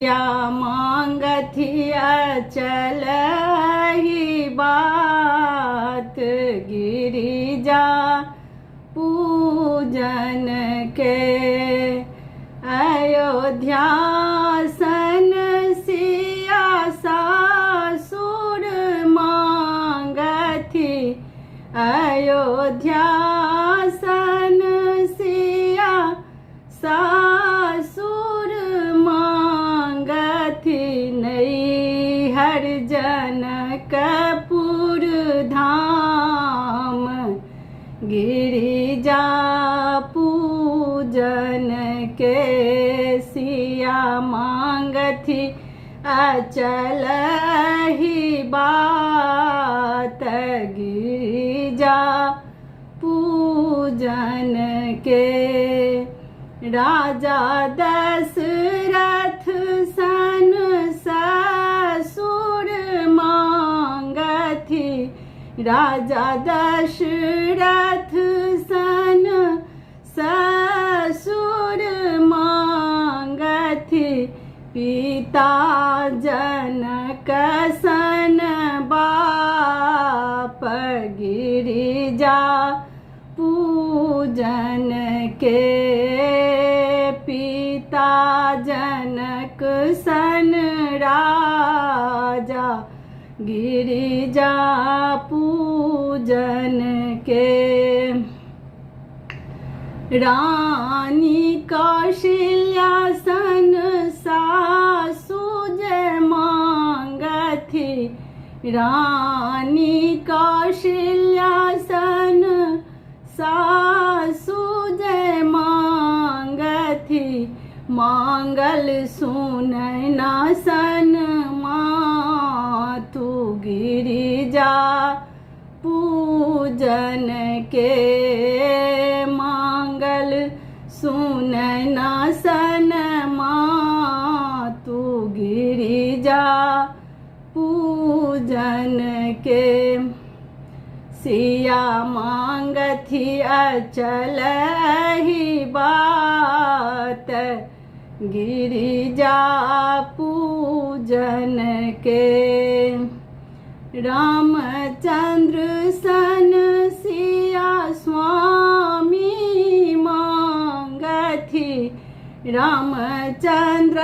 या मांगथी अचल ही बात गिरिजा पूजन के अयोध्या सन सिया सासुर मांगथी अयोध्या सन सिया सासुर मांगथी नई हर जनकपुर धाम गिरिजा पूजन के सिया मांगथी अचल ही बात गिरिजा पूजन के राजा दशरथ सन ससुर मांगथी राजा दशरथ सन ससुर मांगथी पिता जनक सन बाप गिरिजा पूजन के पिता जनक सन राजा गिरिजा पूजन के रानी कौशल्या सन सासुज मांगथी रानी कौशल्या सन सासुज मांगथी मांगल सुनैना सन मातु गिरिजा पूजन के मांगल सुनैना सन मातु गिरिजा पूजन के सिया मांगथी अचल ही बात गिरिजा पूजन के रामचंद्र सन सिया स्वामी मांगथी रामचंद्र